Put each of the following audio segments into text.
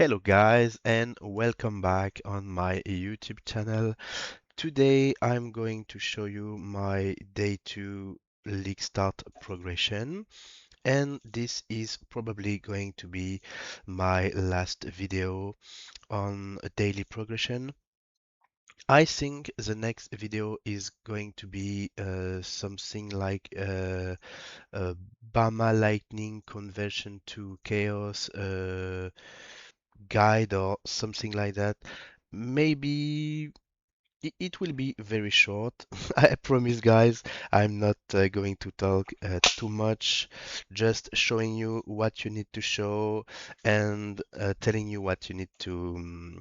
Hello guys and welcome back on my YouTube channel. Today I'm going to show you my day 2 league start progression, and this is probably going to be my last video on a daily progression. I think the next video is going to be something like a BAMA lightning conversion to chaos guide or something like that. Maybe it will be very short. I promise, guys. I'm not going to talk too much, just showing you what you need to show and telling you what you need to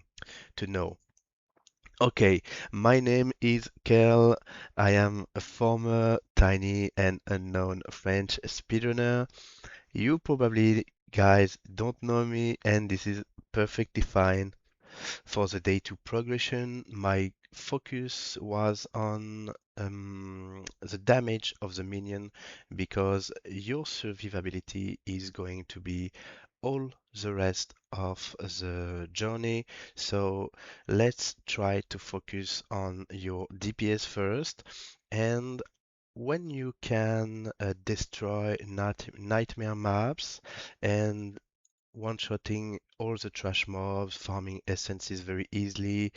know. Okay, my name is Kel. I am a former tiny and unknown French speedrunner. You probably, guys, don't know me, and this is perfectly fine. For the day 2 progression, my focus was on the damage of the minion because your survivability is going to be all the rest of the journey. So let's try to focus on your DPS first. And when you can destroy nightmare maps and one-shotting all the trash mobs, farming essences very easily,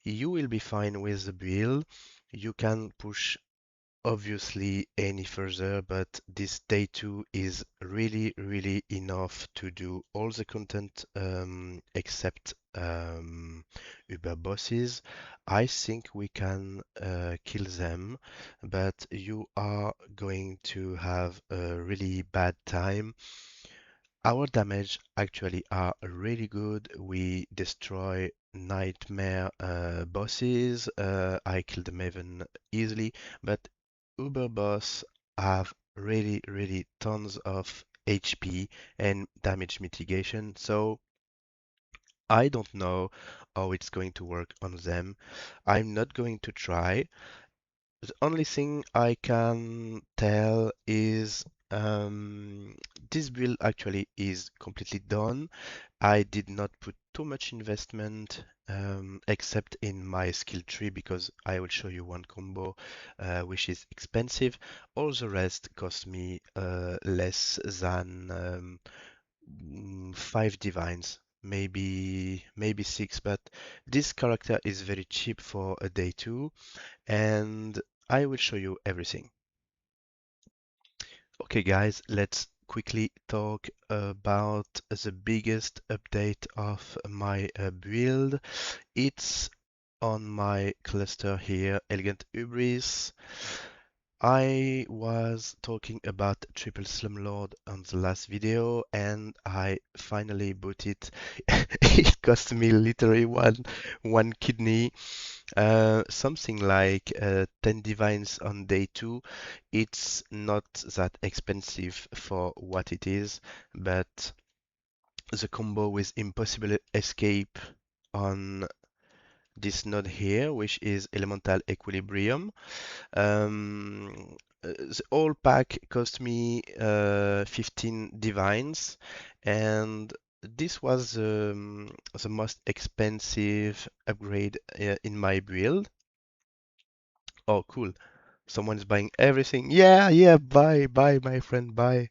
you will be fine with the build. You can push obviously any further, but this day 2 is really enough to do all the content except Uber bosses. I think we can kill them, but you are going to have a really bad time. Our damage actually are really good. We destroy nightmare bosses. I killed the Maven easily, but Uber boss have really tons of HP and damage mitigation. So I don't know how it's going to work on them. I'm not going to try. The only thing I can tell is this build actually is completely done. I did not put too much investment except in my skill tree because I will show you one combo which is expensive. All the rest cost me less than 5 divines, maybe 6, but this character is very cheap for a day 2 and I will show you everything. Okay, guys, let's quickly talk about the biggest update of my build. It's on my cluster here, Elegant Hubris. I was talking about Triple Slumlord on the last video and I finally bought it. It cost me literally one kidney. Something like 10 divines on day 2. It's not that expensive for what it is, but the combo with Impossible Escape on this node here, which is Elemental Equilibrium. The whole pack cost me 15 divines, and this was the most expensive upgrade in my build. Oh, cool. Someone's buying everything. Yeah, buy, my friend, buy.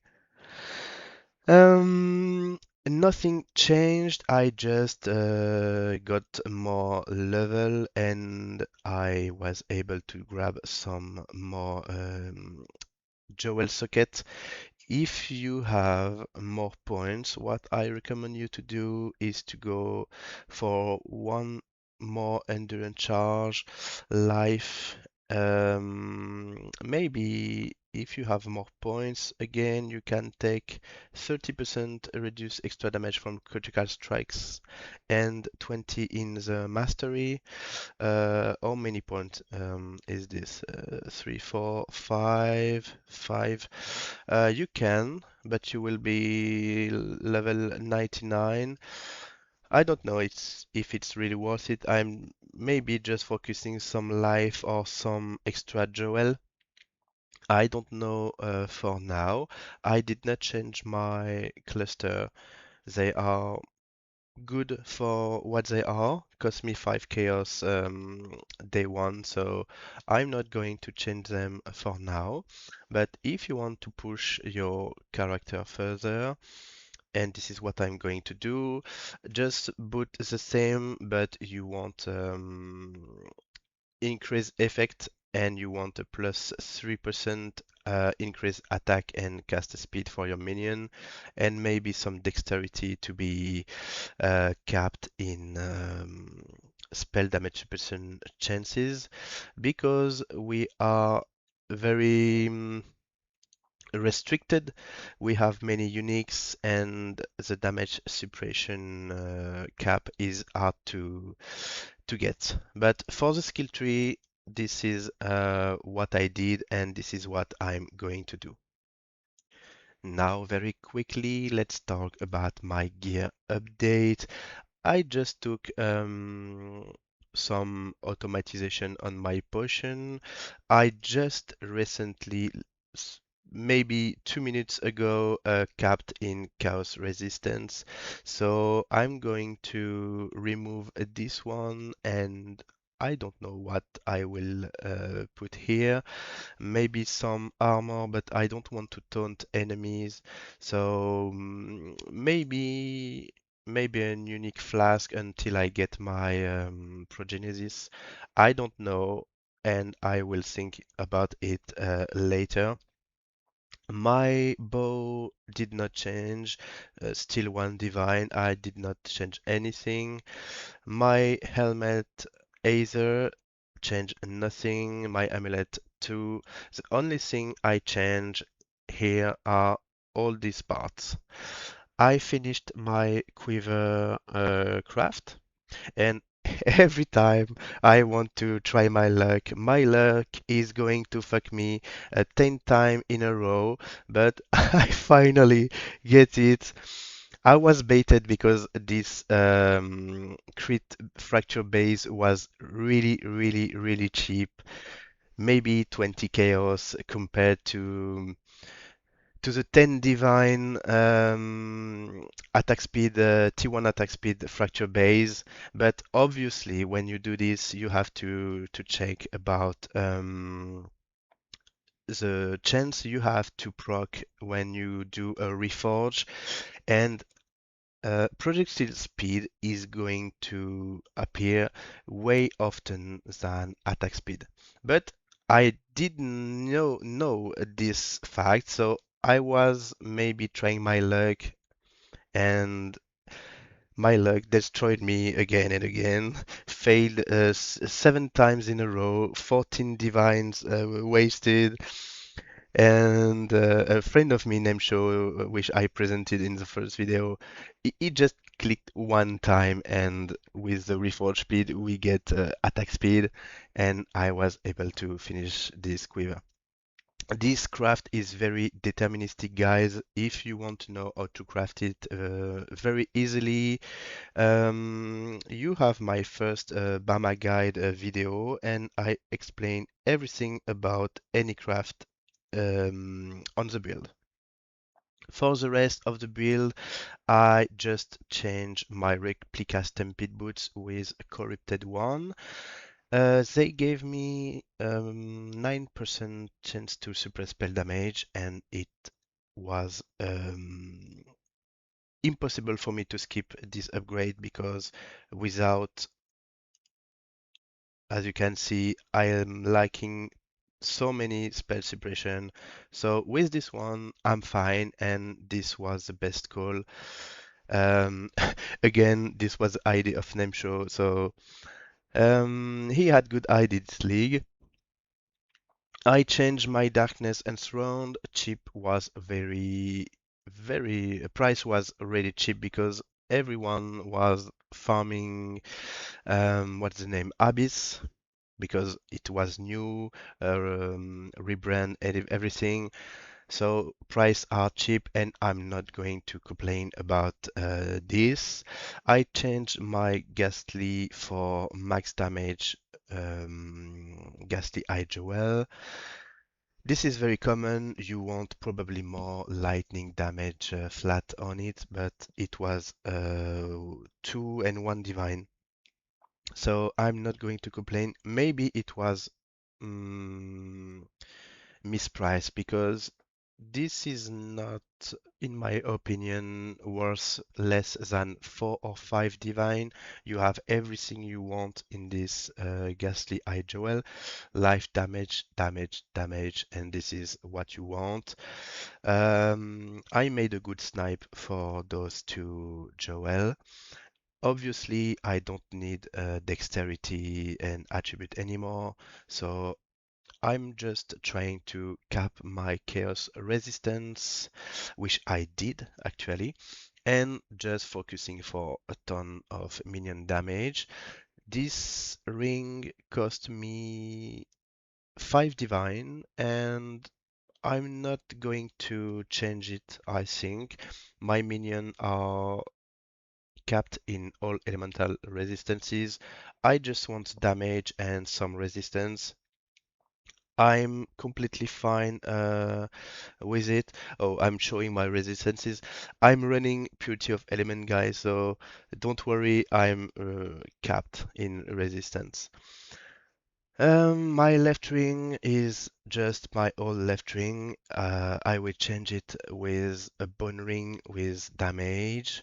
Um, Nothing changed. I just got more level and I was able to grab some more jewel socket. If you have more points, what I recommend you to do is to go for one more endurance charge, life. Maybe if you have more points, again, you can take 30% reduce extra damage from critical strikes and 20 in the mastery. How many points is this? 3, 4, 5, 5. You can, but you will be level 99. I don't know if it's really worth it. I'm maybe just focusing some life or some extra jewel. I don't know for now. I did not change my cluster. They are good for what they are. Cost me 5 chaos day one, so I'm not going to change them for now. But if you want to push your character further, and this is what I'm going to do, just put the same, but you want increase effect and you want a plus 3% increase attack and cast speed for your minion, and maybe some dexterity to be capped in spell damage suppression chances, because we are very restricted. We have many uniques, and the damage suppression cap is hard to get. But for the skill tree, this is what I did, and this is what I'm going to do. Now, very quickly, let's talk about my gear update. I just took some automatization on my potion. I just recently, maybe 2 minutes ago, capped in chaos resistance. So I'm going to remove this one, and I don't know what I will put here. Maybe some armor, but I don't want to taunt enemies. So maybe a unique flask until I get my progenesis. I don't know, and I will think about it later. My bow did not change, still one divine. I did not change anything. My helmet either changed nothing. My amulet too. The only thing I change here are all these parts. I finished my quiver craft, and every time I want to try my luck is going to fuck me 10 times in a row, but I finally get it. I was baited because this crit fracture base was really, really, really cheap. Maybe 20 chaos compared to the 10 divine attack speed, T1 attack speed fracture base. But obviously, when you do this, you have to check about the chance you have to proc when you do a reforge, and projectile speed is going to appear way often than attack speed. But I didn't know this fact, so I was maybe trying my luck, and my luck destroyed me again and again. Failed 7 times in a row, 14 divines wasted. And a friend of me named Show, which I presented in the first video, he just clicked one time, and with the reforge speed, we get attack speed, and I was able to finish this quiver. This craft is very deterministic, guys. If you want to know how to craft it very easily, you have my first BAMA guide video, and I explain everything about any craft on the build. For the rest of the build, I just changed my replica stampede boots with a corrupted one. They gave me 9% chance to suppress spell damage, and it was impossible for me to skip this upgrade, because without, as you can see, I am lacking so many spell suppression. So with this one, I'm fine, and this was the best call. Um, Again, this was the idea of Nemsho, so he had good idea this league. I changed my darkness and surround. Cheap was very price was already cheap, because everyone was farming what's the name, Abyss, because it was new, rebrand, everything. So price are cheap, and I'm not going to complain about this. I changed my Ghastly for max damage, Ghastly Eye Jewel. This is very common. You want probably more lightning damage flat on it, but it was 2 and 1 divine. So I'm not going to complain. Maybe it was mispriced because this is not, in my opinion, worth less than 4 or 5 divine. You have everything you want in this Ghastly Eye Joel. Life damage, damage, damage, and this is what you want. I made a good snipe for those two Joel. Obviously, I don't need dexterity and attribute anymore, so I'm just trying to cap my chaos resistance, which I did actually, and just focusing for a ton of minion damage. This ring cost me 5 divine, and I'm not going to change it, I think. My minions are capped in all elemental resistances. I just want damage and some resistance. I'm completely fine with it. Oh, I'm showing my resistances. I'm running Purity of Element, guys, so don't worry, I'm capped in resistance. My left ring is just my old left ring. I will change it with a bone ring with damage.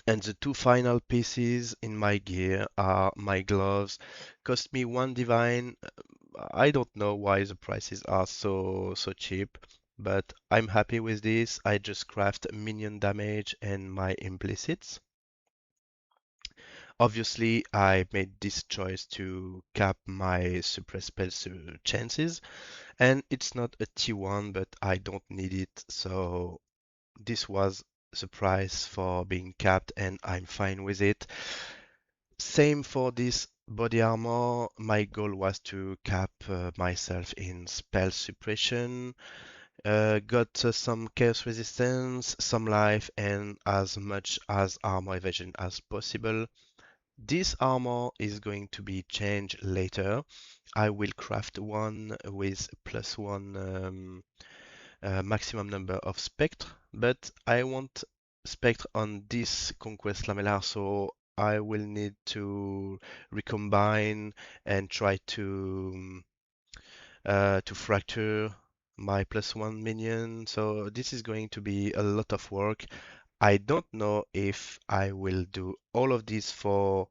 And the two final pieces in my gear are my gloves. Cost me 1 divine. I don't know why the prices are so cheap, but I'm happy with this. I just craft minion damage and my implicits. Obviously, I made this choice to cap my suppress spells chances, and it's not a T1, but I don't need it, so this was the price for being capped, and I'm fine with it. Same for this body armor. My goal was to cap myself in spell suppression. Got some chaos resistance, some life, and as much as armor evasion as possible. This armor is going to be changed later. I will craft one with +1 maximum number of spectre, but I want spectre on this conquest lamellar, so I will need to recombine and try to fracture my +1 minion. So this is going to be a lot of work. I don't know if I will do all of this for,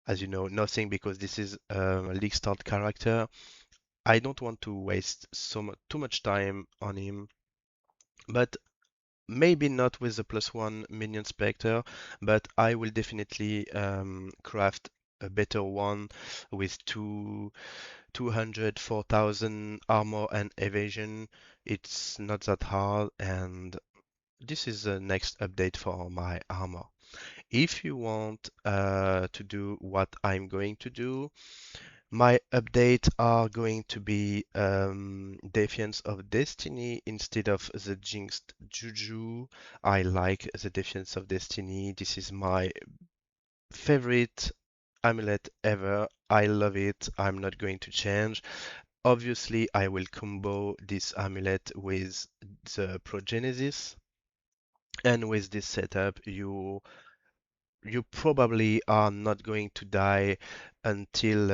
as you know, nothing, because this is a league start character. I don't want to waste too much time on him, but maybe not with the +1 minion spectre, but I will definitely craft a better one with 200, 4000 armor and evasion. It's not that hard, and this is the next update for my armor. If you want to do what I'm going to do, my updates are going to be Defiance of Destiny instead of the Jinxed Juju. I like the Defiance of Destiny. This is my favorite amulet ever. I love it. I'm not going to change. Obviously, I will combo this amulet with the Progenesis. And with this setup, you probably are not going to die until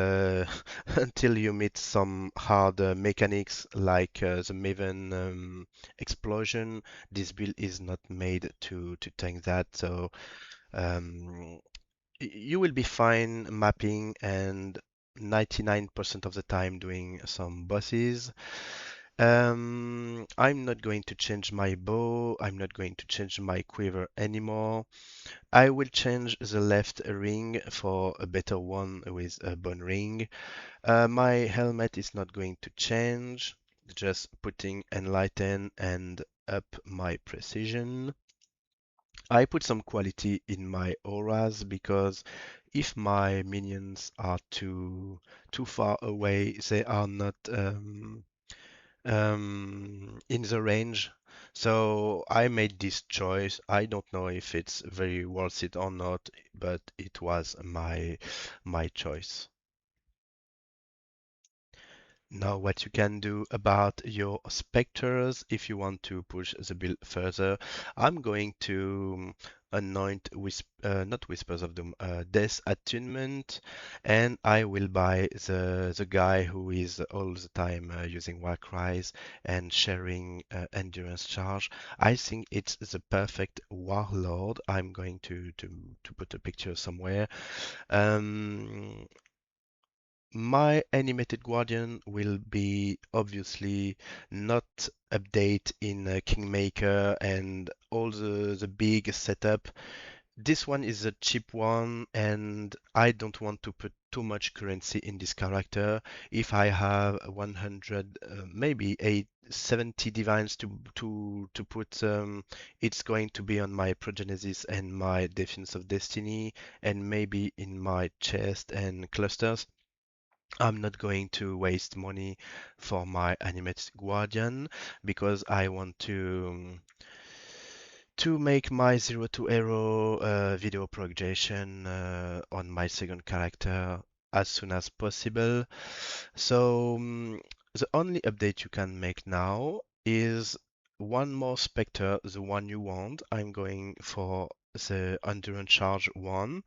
until you meet some hard mechanics like the Maven explosion. This build is not made to tank that, so um, you will be fine mapping and 99% of the time doing some bosses. I'm not going to change my bow. I'm not going to change my quiver anymore. I will change the left ring for a better one with a bone ring. My helmet is not going to change, just putting enlighten and up my precision. I put some quality in my auras because if my minions are too far away, they are not in the range. So I made this choice. I don't know if it's very worth it or not, but it was my choice. Now, what you can do about your specters, if you want to push the build further, I'm going to anoint not Whispers of Doom, Death Attunement, and I will buy the guy who is all the time using Warcries and sharing Endurance Charge. I think it's the perfect Warlord. I'm going to put a picture somewhere. Um, my animated guardian will be obviously not update in Kingmaker and all the big setup. This one is a cheap one, and I don't want to put too much currency in this character. If I have 100, maybe 70 divines to put, it's going to be on my Progenesis and my Defense of Destiny, and maybe in my chest and clusters. I'm not going to waste money for my animated guardian because I want to make my zero to hero video progression on my second character as soon as possible. So the only update you can make now is one more Spectre, the one you want. I'm going for the Endurance Charge one.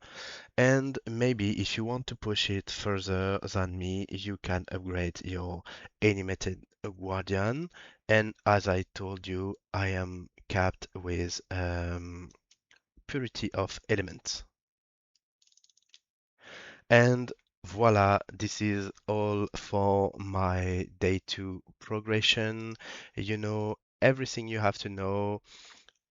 And maybe if you want to push it further than me, you can upgrade your animated guardian. And as I told you, I am capped with purity of elements. And voila, this is all for my day 2 progression. You know everything you have to know,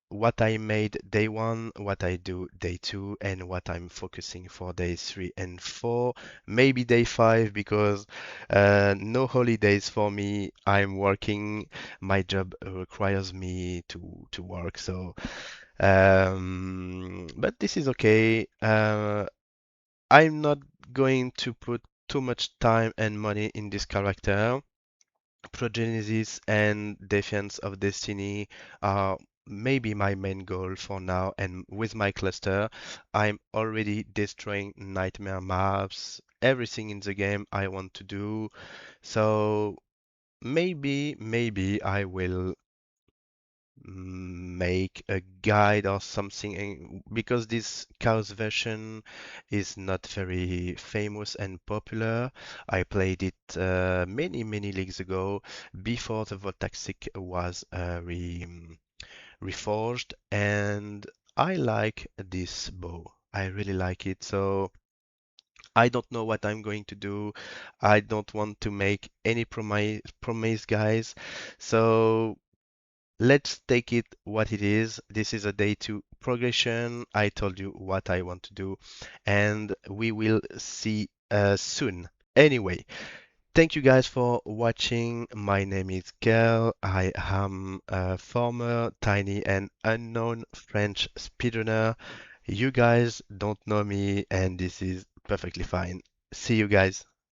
what I made day 1, what I do day 2, and what I'm focusing for day 3 and 4, maybe day 5, because no holidays for me. I'm working. My job requires me to work, so but this is okay. I'm not going to put too much time and money in this character. Progenesis and Defense of Destiny are maybe my main goal for now, and with my cluster, I'm already destroying nightmare maps, everything in the game I want to do. So maybe I will make a guide or something because this chaos version is not very famous and popular. I played it many leagues ago before the Voltaxic was reforged, and I like this bow. I really like it. So I don't know what I'm going to do. I don't want to make any promise, guys. So let's take it what it is. This is a day 2 progression. I told you what I want to do, and we will see soon. Anyway, thank you guys for watching. My name is Kel. I am a former tiny and unknown French speedrunner. You guys don't know me, and this is perfectly fine. See you guys.